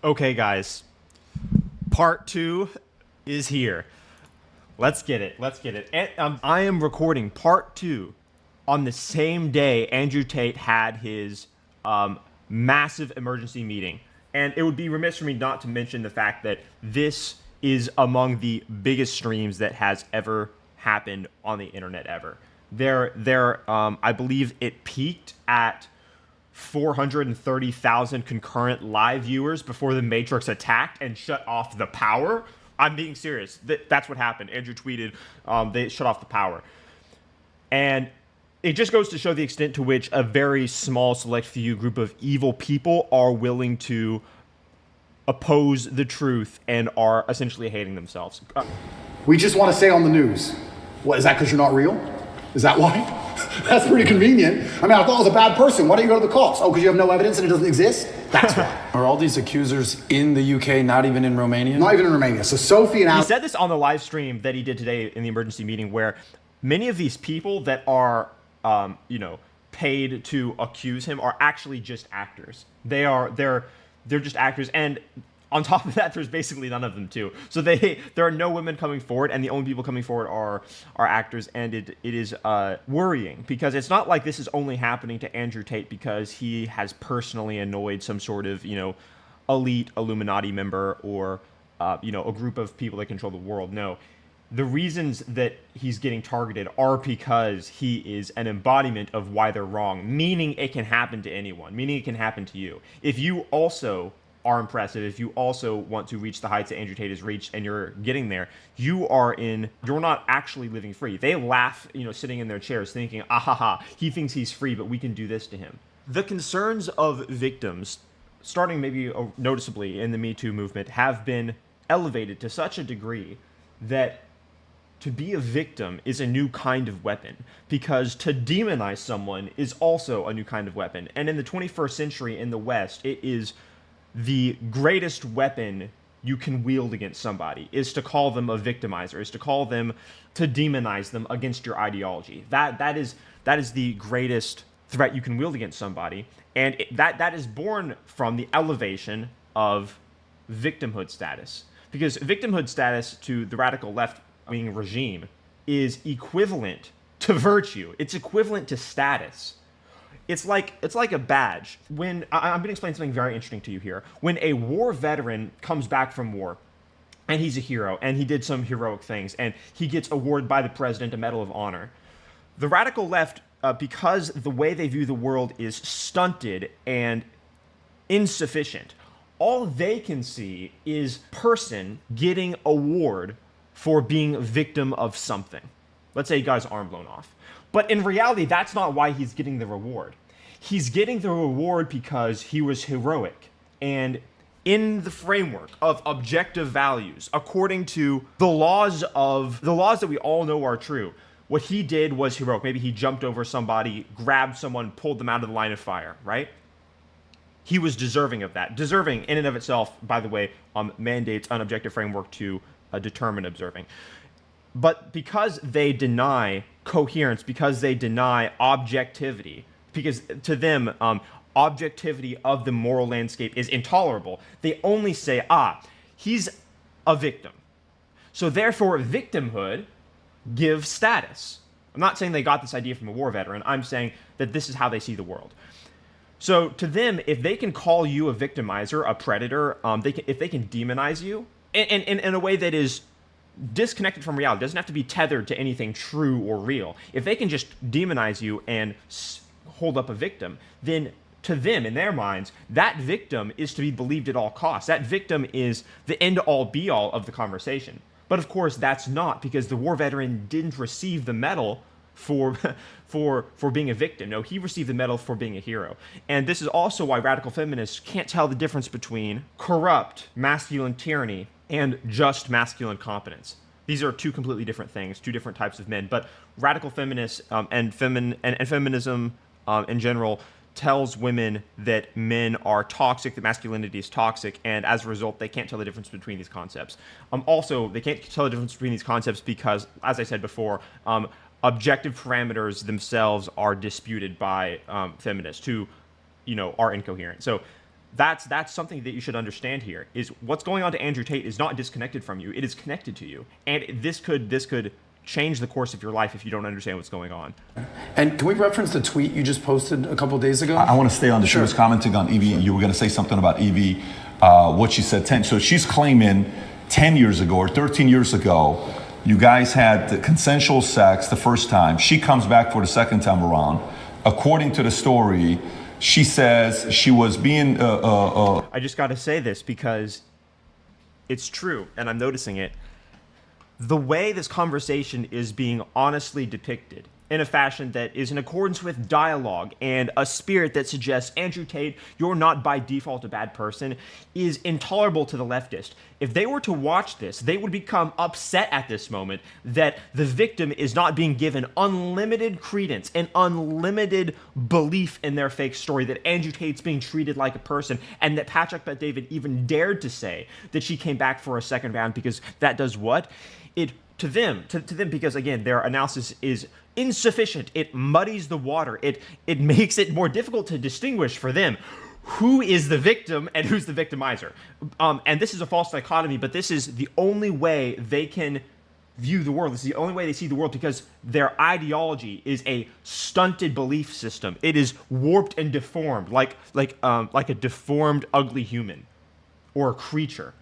Okay, guys. Part two is here. Let's get it. Let's get it. And, I am recording part two on the same day Andrew Tate had his massive emergency meeting. And it would be remiss for me not to mention the fact that this is among the biggest streams that has ever happened on the internet ever. I believe it peaked at 430,000 concurrent live viewers before the Matrix attacked and shut off the power. I'm being serious. That's what happened. Andrew tweeted they shut off the power. And it just goes to show the extent to which a very small, select few group of evil people are willing to oppose the truth and are essentially hating themselves. We just want to say on the news. What, is that because you're not real? Is that why? That's pretty convenient. I mean, I thought I was a bad person. Why don't you go to the cops? Oh, because you have no evidence and it doesn't exist? That's why. Are all these accusers in the UK, not even in Romania? Not even in Romania. So Sophie and He Alex... said this on the live stream that he did today in the emergency meeting, where many of these people that are, paid to accuse him are actually just actors. They're just actors, and on top of that, there's basically none of them too. So there are no women coming forward, and the only people coming forward are actors, and it is worrying, because it's not like this is only happening to Andrew Tate because he has personally annoyed some sort of elite Illuminati member or a group of people that control the world. No. The reasons that he's getting targeted are because he is an embodiment of why they're wrong, meaning it can happen to anyone, meaning it can happen to you. If you also are impressive, if you also want to reach the heights that Andrew Tate has reached and you're getting there, you're not actually living free. They laugh, sitting in their chairs thinking, ha, he thinks he's free, but we can do this to him. The concerns of victims, starting maybe noticeably in the Me Too movement, have been elevated to such a degree that to be a victim is a new kind of weapon, because to demonize someone is also a new kind of weapon. And in the 21st century in the West, it is the greatest weapon you can wield against somebody, is to call them a victimizer, is to demonize them against your ideology. That is the greatest threat you can wield against somebody, and that is born from the elevation of victimhood status. Because victimhood status to the radical left-wing regime is equivalent to virtue. It's equivalent to status. It's like a badge. When I'm going to explain something very interesting to you here. When a war veteran comes back from war, and he's a hero, and he did some heroic things, and he gets awarded by the president a Medal of Honor, the radical left, because the way they view the world is stunted and insufficient, all they can see is person getting award for being a victim of something. Let's say he got his arm blown off. But in reality, that's not why he's getting the reward. He's getting the reward because he was heroic. And in the framework of objective values, according to the laws that we all know are true, what he did was heroic. Maybe he jumped over somebody, grabbed someone, pulled them out of the line of fire, right? He was deserving of that. Deserving in and of itself, by the way, mandates an objective framework to determine observing. But because they deny coherence, because they deny objectivity, because to them, objectivity of the moral landscape is intolerable, they only say, he's a victim. So therefore, victimhood gives status. I'm not saying they got this idea from a war veteran. I'm saying that this is how they see the world. So to them, if they can call you a victimizer, a predator, if they can demonize you in a way that is disconnected from reality, doesn't have to be tethered to anything true or real. If they can just demonize you and hold up a victim, then to them, in their minds, that victim is to be believed at all costs. That victim is the end-all, be-all of the conversation. But of course, that's not, because the war veteran didn't receive the medal for being a victim. No, he received the medal for being a hero. And this is also why radical feminists can't tell the difference between corrupt masculine tyranny and just masculine competence. These are two completely different things, two different types of men. But radical feminists and feminism in general tells women that men are toxic, that masculinity is toxic, and as a result, they can't tell the difference between these concepts. Also, they can't tell the difference between these concepts because, as I said before, objective parameters themselves are disputed by feminists who, are incoherent. So That's something that you should understand here. Is what's going on to Andrew Tate is not disconnected from you. It is connected to you, and this could change the course of your life if you don't understand what's going on. And can we reference the tweet you just posted a couple days ago? I want to stay on she Sure. was commenting on Evie. You were going to say something about Evie, what she said 10. So she's claiming 10 years ago or 13 years ago, you guys had the consensual sex the first time. She comes back for the second time around. According to the story, she says she was being... I just got to say this because it's true, and I'm noticing it. The way this conversation is being honestly depicted in a fashion that is in accordance with dialogue and a spirit that suggests, Andrew Tate, you're not by default a bad person, is intolerable to the leftist. If they were to watch this, they would become upset at this moment that the victim is not being given unlimited credence and unlimited belief in their fake story, that Andrew Tate's being treated like a person, and that Patrick Bet-David even dared to say that she came back for a second round, because that does what? It to them, because again, their analysis is insufficient. It muddies the water. It makes it more difficult to distinguish for them who is the victim and who's the victimizer. And this is a false dichotomy, but this is the only way they can view the world. This is the only way they see the world, because their ideology is a stunted belief system. It is warped and deformed, like a deformed, ugly human or a creature.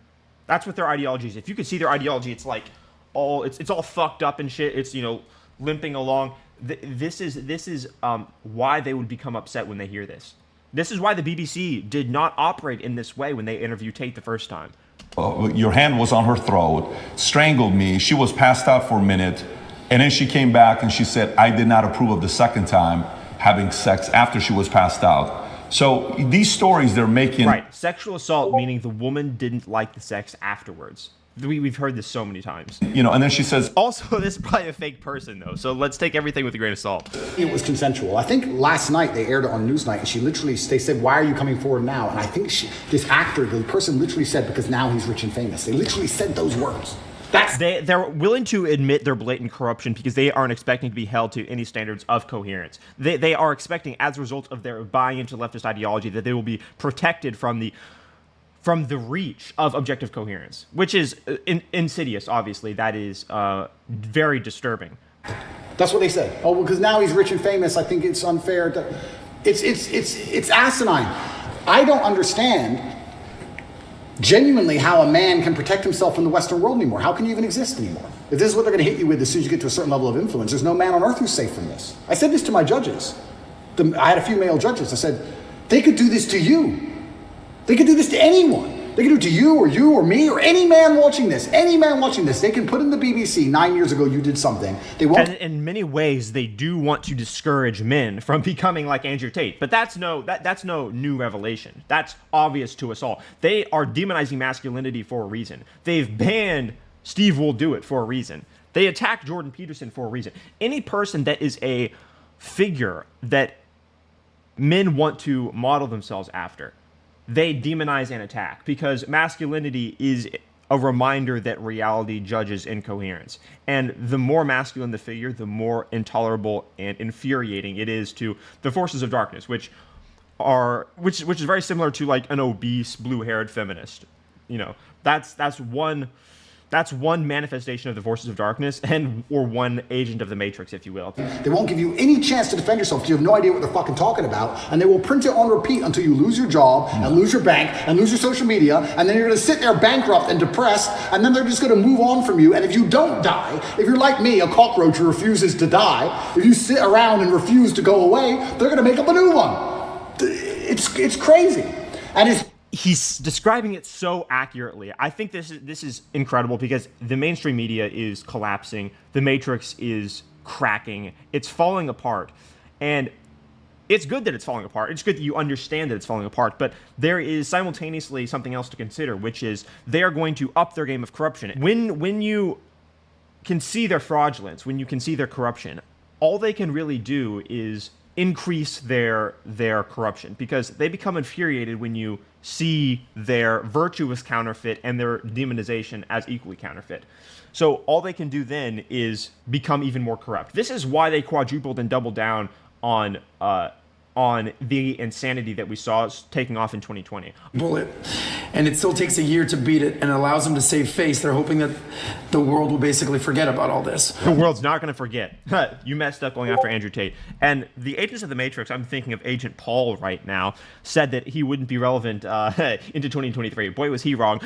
That's what their ideology is. If you could see their ideology, it's like it's all fucked up and shit. It's, limping along. This is why they would become upset when they hear this. This is why the BBC did not operate in this way when they interviewed Tate the first time. your hand was on her throat, strangled me. She was passed out for a minute. And then she came back and she said, I did not approve of the second time having sex after she was passed out. So these stories they're making... Right. Sexual assault, meaning the woman didn't like the sex afterwards. We've heard this so many times. You know, and then she says... Also, this is probably a fake person, though, so let's take everything with a grain of salt. It was consensual. I think last night they aired it on Newsnight, and they said, why are you coming forward now? And I think this actor, the person literally said, because now he's rich and famous. They literally said those words. They're willing to admit their blatant corruption because they aren't expecting to be held to any standards of coherence. They are expecting, as a result of their buying into leftist ideology, that they will be protected from the reach of objective coherence, which is insidious, obviously. That is very disturbing. That's what they said. Oh, because now he's rich and famous, I think it's unfair. It's asinine. I don't understand genuinely how a man can protect himself in the Western world anymore. How can you even exist anymore? If this is what they're going to hit you with as soon as you get to a certain level of influence, there's no man on earth who's safe from this. I said this to my judges. I had a few male judges. I said, they could do this to you. They could do this to anyone. They could do it to you or me or any man watching this. Any man watching this. They can put in the BBC, 9 years ago you did something. They won't. And in many ways, they do want to discourage men from becoming like Andrew Tate. But that's no new revelation. That's obvious to us all. They are demonizing masculinity for a reason. They've banned Steve Will Do It for a reason. They attack Jordan Peterson for a reason. Any person that is a figure that men want to model themselves after, they demonize and attack, because masculinity is a reminder that reality judges incoherence. And the more masculine the figure, the more intolerable and infuriating it is to the forces of darkness, which is very similar to like an obese, blue-haired feminist. You know, that's one manifestation of the forces of darkness, or one agent of the Matrix, if you will. They won't give you any chance to defend yourself because you have no idea what they're fucking talking about, and they will print it on repeat until you lose your job and lose your bank and lose your social media, and then you're going to sit there bankrupt and depressed, and then they're just going to move on from you. And if you don't die, if you're like me, a cockroach who refuses to die, if you sit around and refuse to go away, they're going to make up a new one. It's crazy. And He's describing it so accurately. I think this is incredible because the mainstream media is collapsing. The Matrix is cracking. It's falling apart. And it's good that it's falling apart. It's good that you understand that it's falling apart. But there is simultaneously something else to consider, which is they are going to up their game of corruption. When you can see their fraudulence, when you can see their corruption, all they can really do is increase their corruption, because they become infuriated when you see their virtuous counterfeit and their demonization as equally counterfeit. So all they can do then is become even more corrupt. This is why they quadrupled and doubled down on on the insanity that we saw taking off in 2020. Bullet, and it still takes a year to beat it, and allows them to save face. They're hoping that the world will basically forget about all this. The world's not going to forget. You messed up going after Andrew Tate. And the agents of the Matrix, I'm thinking of Agent Paul right now, said that he wouldn't be relevant into 2023. Boy, was he wrong.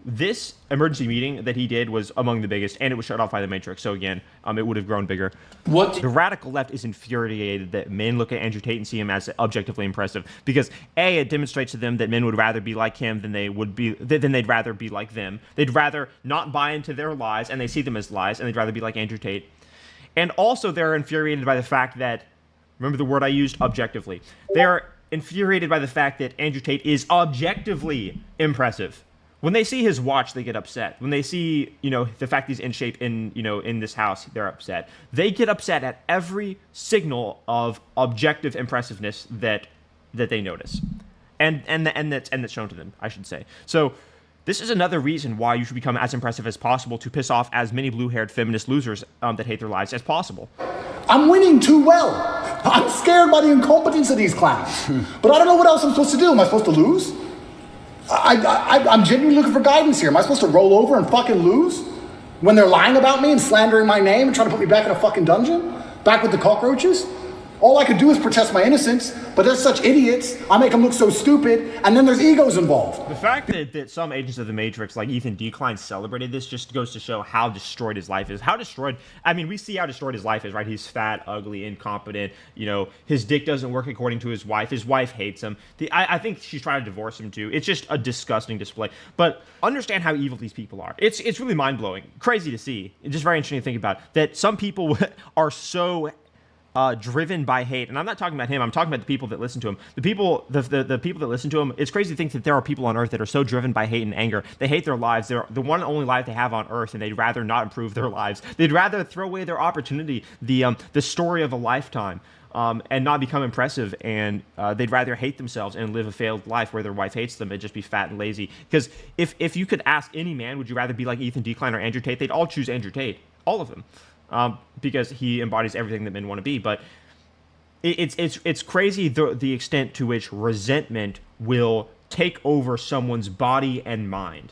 This emergency meeting that he did was among the biggest, and it was shut off by the Matrix. So again, it would have grown bigger. The radical left is infuriated that men look at Andrew Tate and see him as objectively impressive because A, it demonstrates to them that men would rather be like him than they'd rather be like them. They'd rather not buy into their lies, and they see them as lies, and they'd rather be like Andrew Tate. And also, they're infuriated by the fact that, remember the word I used, objectively. They're infuriated by the fact that Andrew Tate is objectively impressive. When they see his watch, they get upset. When they see, the fact he's in shape in this house, they're upset. They get upset at every signal of objective impressiveness that they notice, and that's shown to them, I should say. So this is another reason why you should become as impressive as possible to piss off as many blue-haired feminist losers that hate their lives as possible. I'm winning too well. I'm scared by the incompetence of these clowns. But I don't know what else I'm supposed to do. Am I supposed to lose? I'm genuinely looking for guidance here. Am I supposed to roll over and fucking lose? When they're lying about me and slandering my name and trying to put me back in a fucking dungeon? Back with the cockroaches? All I could do is protest my innocence, but they're such idiots, I make them look so stupid, and then there's egos involved. The fact that some agents of the Matrix, like Ethan Decline, celebrated this just goes to show how destroyed his life is. We see how destroyed his life is, right? He's fat, ugly, incompetent, his dick doesn't work according to his wife hates him. I think she's trying to divorce him too. It's just a disgusting display. But understand how evil these people are. It's really mind-blowing, crazy to see. It's just very interesting to think about, that some people are so driven by hate, and I'm not talking about him. I'm talking about the people that listen to him. The people that listen to him. It's crazy to think that there are people on Earth that are so driven by hate and anger. They hate their lives. They're the one and only life they have on Earth, and they'd rather not improve their lives. They'd rather throw away their opportunity, the story of a lifetime, and not become impressive. And they'd rather hate themselves and live a failed life where their wife hates them and just be fat and lazy. Because if you could ask any man, would you rather be like Ethan Decline or Andrew Tate? They'd all choose Andrew Tate, all of them. Because he embodies everything that men want to be. But it's crazy the extent to which resentment will take over someone's body and mind.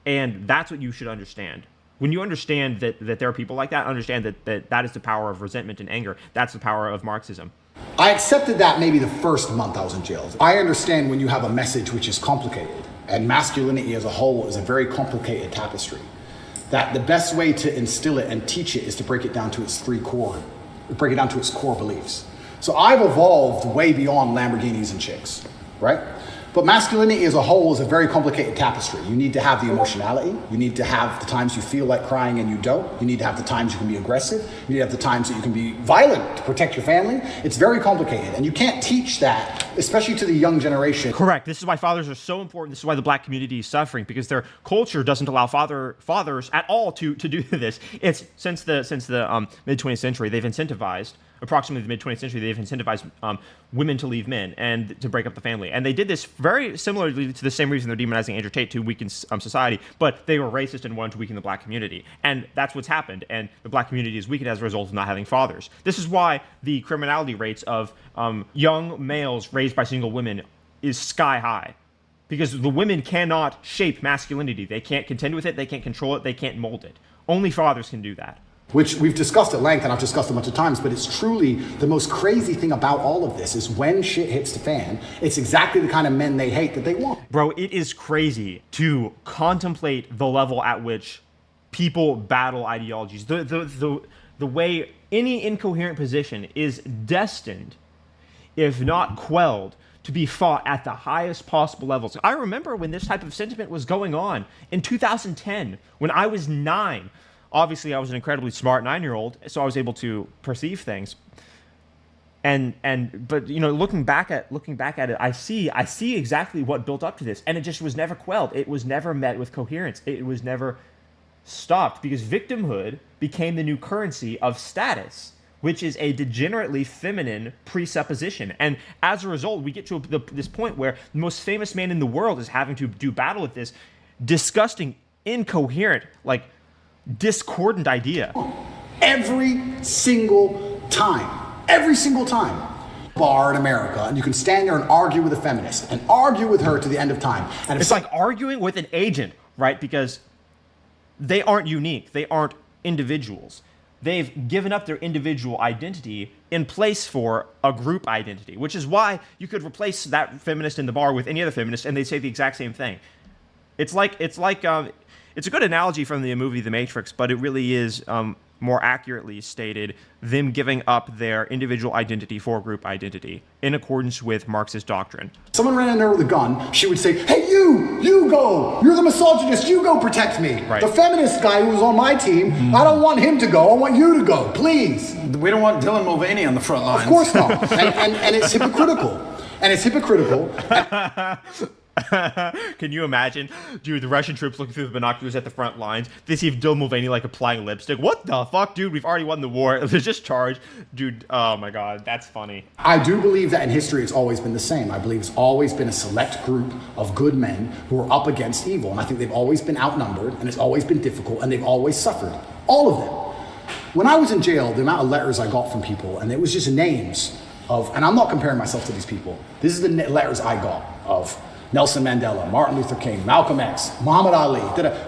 And that's what you should understand. When you understand that there are people like that, understand that is the power of resentment and anger. That's the power of Marxism. I accepted that maybe the first month I was in jail. I understand when you have a message which is complicated, and masculinity as a whole is a very complicated tapestry, that the best way to instill it and teach it is to break it down to its core beliefs. So I've evolved way beyond Lamborghinis and chicks, right? But masculinity as a whole is a very complicated tapestry. You need to have the emotionality. You need to have the times you feel like crying and you don't. You need to have the times you can be aggressive. You need to have the times that you can be violent to protect your family. It's very complicated, and you can't teach that, especially to the young generation. Correct. This is why fathers are so important. This is why the black community is suffering, because their culture doesn't allow fathers at all to do this. It's since the mid 20th century, they've incentivized. Approximately the mid-20th century, they've incentivized women to leave men and to break up the family. And they did this very similarly to the same reason they're demonizing Andrew Tate, to weaken society, but they were racist and wanted to weaken the black community. And that's what's happened. And the black community is weakened as a result of not having fathers. This is why the criminality rates of young males raised by single women is sky high. Because the women cannot shape masculinity. They can't contend with it, they can't control it, they can't mold it. Only fathers can do that. Which we've discussed at length, and I've discussed a bunch of times, but it's truly the most crazy thing about all of this is when shit hits the fan, it's exactly the kind of men they hate that they want. Bro, it is crazy to contemplate the level at which people battle ideologies. The way any incoherent position is destined, if not quelled, to be fought at the highest possible levels. I remember when this type of sentiment was going on in 2010, when I was 9. Obviously, I was an incredibly smart 9-year-old, so I was able to perceive things. But looking back at it, I see exactly what built up to this, and it just was never quelled. It was never met with coherence. It was never stopped, because victimhood became the new currency of status, which is a degenerately feminine presupposition. And as a result, we get to this point where the most famous man in the world is having to do battle with this disgusting, incoherent, discordant idea. Every single time bar in America, and you can stand there and argue with a feminist and argue with her to the end of time. And if It's like arguing with an agent, right? Because they aren't unique. They aren't individuals. They've given up their individual identity in place for a group identity, which is why you could replace that feminist in the bar with any other feminist and they say the exact same thing. It's a good analogy from the movie The Matrix, but it really is more accurately stated them giving up their individual identity for group identity in accordance with Marxist doctrine. someone ran in there with a gun, she would say, hey, you go. You're the misogynist. You go protect me. Right. The feminist guy who was on my team, I don't want him to go. I want you to go, please. We don't want Dylan Mulvaney on the front lines. Of course not. And it's hypocritical. And it's hypocritical. Can you imagine, dude, the Russian troops looking through the binoculars at the front lines? They see Dylan Mulvaney like applying lipstick. What the fuck, dude? We've already won the war. There's just charge. Dude, oh my god, that's funny. I do believe that in history it's always been the same. I believe it's always been a select group of good men who are up against evil. And I think they've always been outnumbered, and it's always been difficult, and they've always suffered. All of them. When I was in jail, the amount of letters I got from people, and it was just names of, and I'm not comparing myself to these people. This is the letters I got of Nelson Mandela, Martin Luther King, Malcolm X, Muhammad Ali,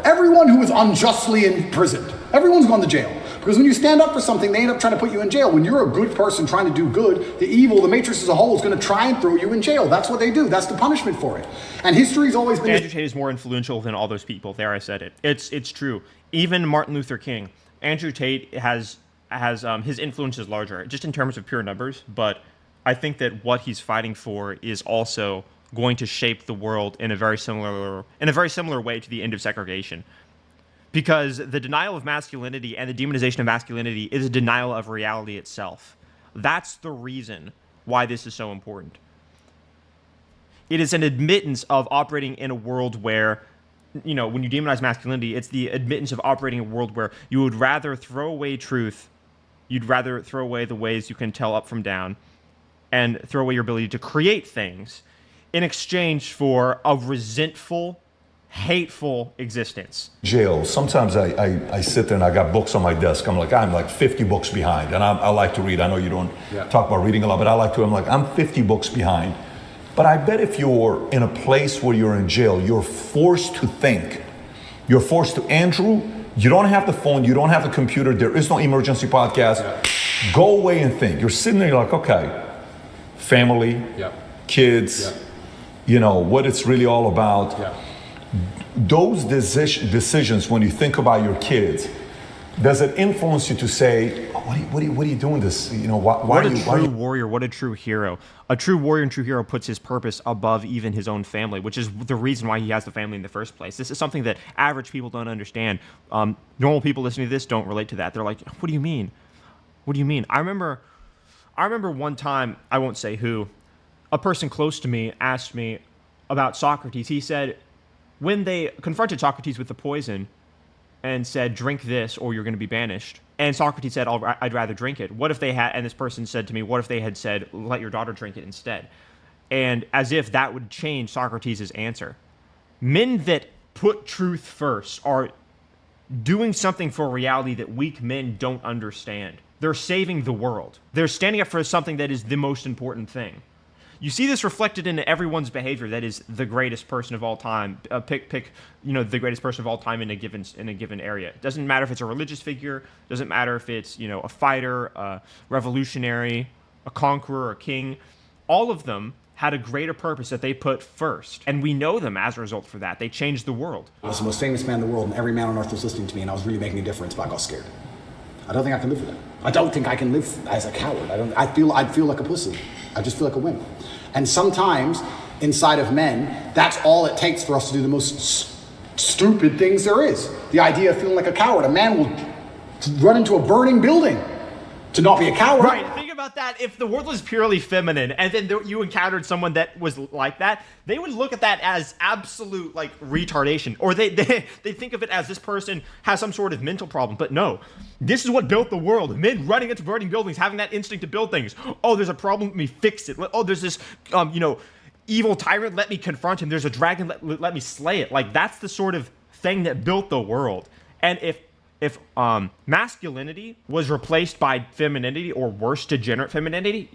everyone who was unjustly imprisoned. Everyone's gone to jail. Because when you stand up for something, they end up trying to put you in jail. When you're a good person trying to do good, the evil, the matrix as a whole is going to try and throw you in jail. That's what they do. That's the punishment for it. And history's always been... Andrew Tate is more influential than all those people. There, I said it. It's true. Even Martin Luther King. Andrew Tate has his influence is larger, just in terms of pure numbers, but I think that what he's fighting for is also going to shape the world in a very similar way to the end of segregation. Because the denial of masculinity and the demonization of masculinity is a denial of reality itself. That's the reason why this is so important. It is an admittance of operating in a world where, you know, when you demonize masculinity, it's the admittance of operating in a world where you would rather throw away truth, you'd rather throw away the ways you can tell up from down, and throw away your ability to create things in exchange for a resentful, hateful existence. Jail. Sometimes I sit there and I got books on my desk. I'm like 50 books behind, and I like to read. I know you don't talk about reading a lot, but I like to. I'm 50 books behind. But I bet if you're in a place where you're in jail, you're forced to think. You're forced to, Andrew, you don't have the phone, you don't have the computer, there is no emergency podcast. Yeah. Go away and think. You're sitting there, you're like, okay, family, kids, you know, what it's really all about. Yeah. Those decisions, when you think about your kids, does it influence you to say, oh, what are you doing this? You know, what a true warrior, what a true hero. A true warrior and true hero puts his purpose above even his own family, which is the reason why he has the family in the first place. This is something that average people don't understand. Normal people listening to this don't relate to that. They're like, what do you mean? What do you mean? I remember one time, I won't say who, a person close to me asked me about Socrates. He said, when they confronted Socrates with the poison and said, drink this or you're going to be banished, and Socrates said, I'd rather drink it. What if they had, and this person said to me, what if they had said, let your daughter drink it instead? And as if that would change Socrates' answer. Men that put truth first are doing something for reality that weak men don't understand. They're saving the world. They're standing up for something that is the most important thing. You see this reflected in everyone's behavior that is the greatest person of all time. Pick the greatest person of all time in a given area. It doesn't matter if it's a religious figure. Doesn't matter if it's a fighter, a revolutionary, a conqueror, a king. All of them had a greater purpose that they put first, and we know them as a result for that. They changed the world. I was the most famous man in the world, and every man on earth was listening to me, and I was really making a difference, but I got scared. I don't think I can live with it. I don't think I can live as a coward. I'd feel like a pussy. I just feel like a wimp. And sometimes, inside of men, that's all it takes for us to do the most stupid things there is. The idea of feeling like a coward. A man will run into a burning building to not be a coward. Right, think about that. If the world was purely feminine, and then you encountered someone that was like that, they would look at that as absolute, retardation. Or they think of it as this person has some sort of mental problem. But no, this is what built the world. Men running into burning buildings, having that instinct to build things. Oh, there's a problem, let me fix it. Oh, there's this, evil tyrant, let me confront him. There's a dragon, let me slay it. That's the sort of thing that built the world. And if masculinity was replaced by femininity, or worse, degenerate femininity,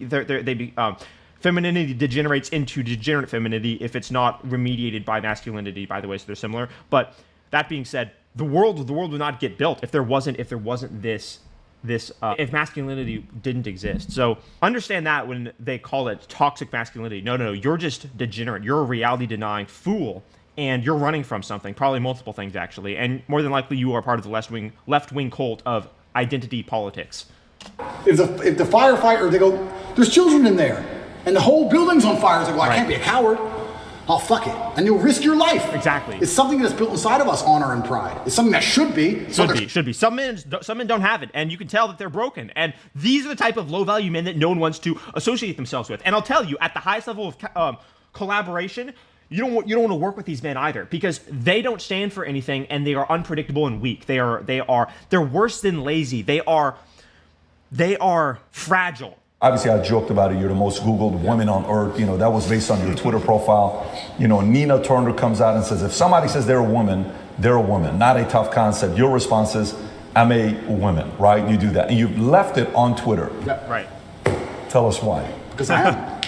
femininity degenerates into degenerate femininity if it's not remediated by masculinity, by the way, so they're similar. But that being said, the world would not get built if there wasn't this if masculinity didn't exist. So understand that when they call it toxic masculinity. No, you're just degenerate. You're a reality denying fool, and you're running from something, probably multiple things actually, and more than likely you are part of the left wing cult of identity politics. If the firefighter, they go, there's children in there, and the whole building's on fire, it's like, well, I can't be a coward. Oh, fuck it. And you'll risk your life. Exactly. It's something that's built inside of us, honor and pride. It's something that should be. Should be. Some men don't have it, and you can tell that they're broken. And these are the type of low-value men that no one wants to associate themselves with. And I'll tell you, at the highest level of collaboration, you don't want to work with these men either, because they don't stand for anything, and they are unpredictable and weak. They're worse than lazy. They are fragile. Obviously, I joked about it. You're the most Googled woman on earth. You know, that was based on your Twitter profile. You know, Nina Turner comes out and says, if somebody says they're a woman, not a tough concept. Your response is, I'm a woman, right? You do that. And you've left it on Twitter. Yeah. Right. Tell us why. Because I am.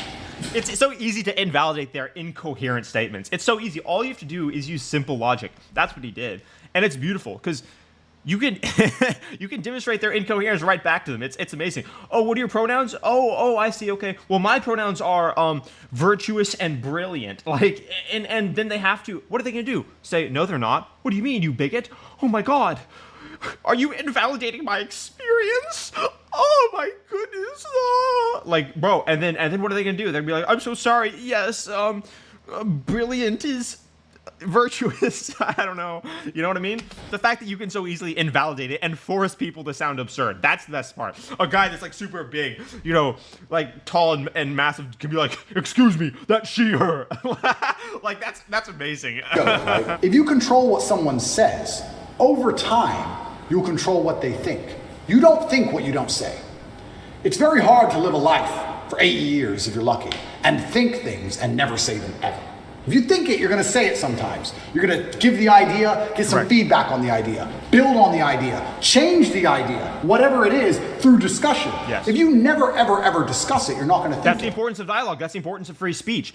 It's so easy to invalidate their incoherent statements. It's so easy. All you have to do is use simple logic. That's what he did. And it's beautiful, because you can you can demonstrate their incoherence right back to them. It's amazing. Oh, what are your pronouns? Oh, I see. Okay. Well, my pronouns are virtuous and brilliant. Like, and then they have to. What are they gonna do? Say no, they're not. What do you mean, you bigot? Oh my God, are you invalidating my experience? Oh my goodness. Like, bro. And then what are they gonna do? They're gonna be like, I'm so sorry. Yes. Brilliant is virtuous. I don't know. You know what I mean? The fact that you can so easily invalidate it and force people to sound absurd. That's the best part. A guy that's like super big, you know, like tall and massive can be like, excuse me, that's she, her. Like that's amazing. If you control what someone says, over time, you'll control what they think. You don't think what you don't say. It's very hard to live a life for 8 years, if you're lucky, and think things and never say them ever. If you think it, you're going to say it sometimes. You're going to give the idea, get some feedback on the idea, build on the idea, change the idea, whatever it is, through discussion. Yes. If you never, ever, ever discuss it, you're not going to think That's the it. importance of dialogue. That's the importance of free speech.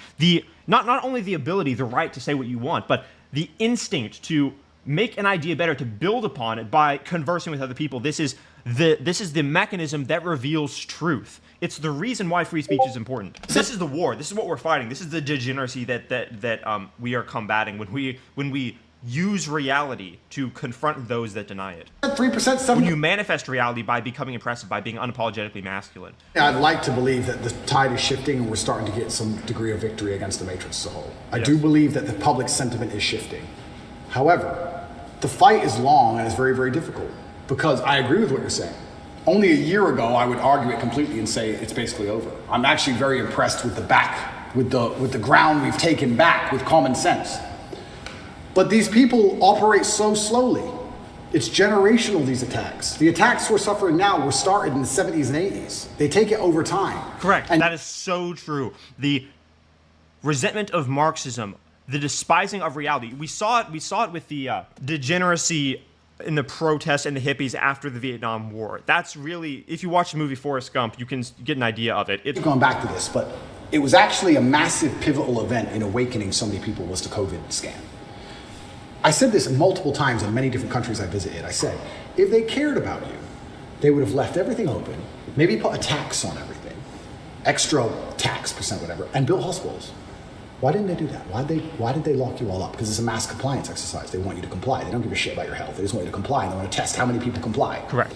Not only the ability, the right to say what you want, but the instinct to make an idea better, to build upon it by conversing with other people. This is the mechanism that reveals truth. It's the reason why free speech is important. This is the war. This is what we're fighting. This is the degeneracy that we are combating when we use reality to confront those that deny it. 3%, 7%. When you manifest reality by becoming impressive, by being unapologetically masculine. I'd like to believe that the tide is shifting and we're starting to get some degree of victory against the Matrix as a whole. I do believe that the public sentiment is shifting. However, the fight is long and it's very, very difficult, because I agree with what you're saying. Only a year ago, I would argue it completely and say it's basically over. I'm actually very impressed with the ground we've taken back with common sense. But these people operate so slowly. It's generational, these attacks. The attacks we're suffering now were started in the 70s and 80s. They take it over time. Correct. And that is so true. The resentment of Marxism, the despising of reality. We saw it with the degeneracy in the protests and the hippies after the Vietnam War. That's really, if you watch the movie Forrest Gump, you can get an idea of it. Going back to this, but it was actually a massive pivotal event in awakening so many people was the COVID scam. I said this multiple times in many different countries I visited. I said, if they cared about you, they would have left everything open, maybe put a tax on everything, extra tax percent, whatever, and built hospitals. Why didn't they do that? Why did they lock you all up? Because it's a mass compliance exercise. They want you to comply. They don't give a shit about your health. They just want you to comply. And they want to test how many people comply. Correct.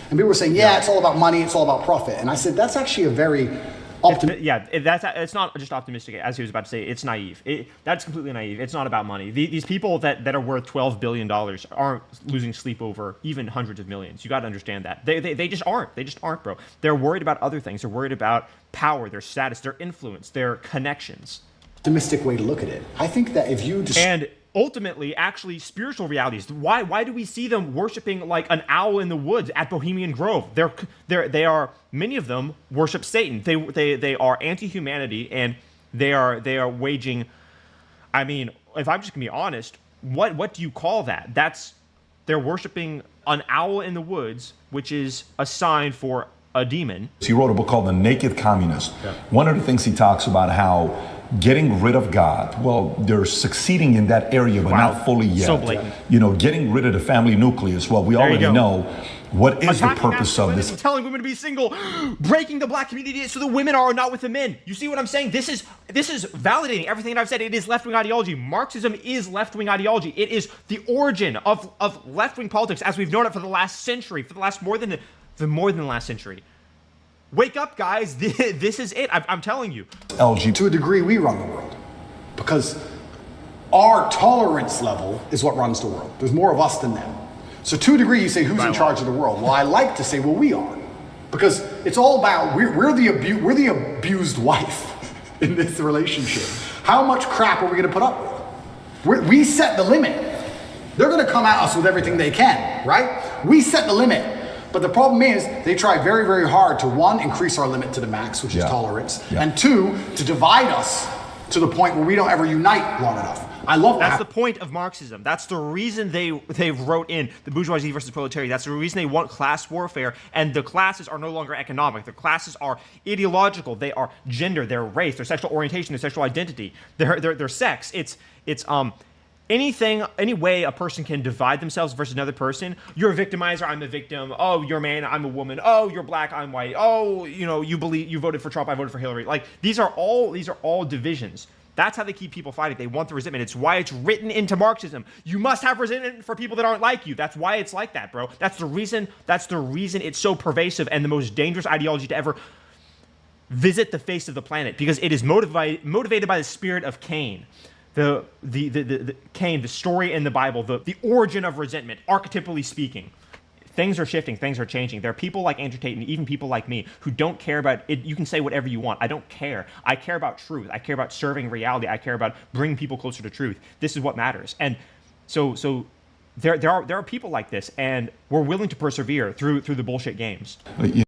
And people were saying, yeah, it's all about money. It's all about profit. And I said, that's actually a very optimistic. It's not just optimistic, as he was about to say. It's naive. That's completely naive. It's not about money. These people that are worth $12 billion aren't losing sleep over even hundreds of millions. You got to understand that. They just aren't. They just aren't, bro. They're worried about other things. They're worried about power, their status, their influence, their connections. Optimistic way to look at it. I think that if you just and ultimately actually spiritual realities. Why do we see them worshiping like an owl in the woods at Bohemian Grove? They are many of them worship Satan. They are anti-humanity, and they are waging. I mean, if I'm just gonna be honest, what do you call that? That's They're worshiping an owl in the woods, which is a sign for a demon. He wrote a book called The Naked Communist. One of the things he talks about how getting rid of God, well, they're succeeding in that area, but Wow. not fully yet. So blatant. You know, getting rid of the family nucleus, well, we There you already go. know what is the Attacking purpose of masculinity, this. telling women to be single, breaking the black community so the women are not with the men. You see what I'm saying? This is validating everything that I've said. It is left-wing ideology. Marxism is left-wing ideology. It is the origin of left-wing politics as we've known it for the last century, for the last more than the last century. Wake up, guys. This is it. I'm telling you. LGBT. To a degree, we run the world because our tolerance level is what runs the world. There's more of us than them. So to a degree, you say, who's in charge of the world? Well, I like to say, well, we are. Because it's all about, we're the abused wife in this relationship. How much crap are we going to put up with? We set the limit. They're going to come at us with everything they can, right? We set the limit. But the problem is, they try very, very hard to, one, increase our limit to the max, which is tolerance, and two, to divide us to the point where we don't ever unite long enough. I love that. That's the point of Marxism. That's the reason they wrote in the bourgeoisie versus proletariat. That's the reason they want class warfare. And the classes are no longer economic. The classes are ideological. They are gender, their race, their sexual orientation, their sexual identity, their sex. It's any way a person can divide themselves versus another person. You're a victimizer, I'm a victim. Oh, you're a man, I'm a woman. Oh, you're black, I'm white. Oh, you voted for Trump, I voted for Hillary. Like these are all divisions. That's how they keep people fighting. They want the resentment. It's why it's written into Marxism. You must have resentment for people that aren't like you. That's why it's like that, bro. That's the reason it's so pervasive and the most dangerous ideology to ever visit the face of the planet, because it is motivated by the spirit of Cain. The Cain, the story in the Bible, the origin of resentment, archetypally speaking. Things are shifting, things are changing. There are people like Andrew Tate and even people like me who don't care about it. You can say whatever you want. I don't care. I care about truth. I care about serving reality. I care about bringing people closer to truth. This is what matters. And so there are people like this, and we're willing to persevere through the bullshit games.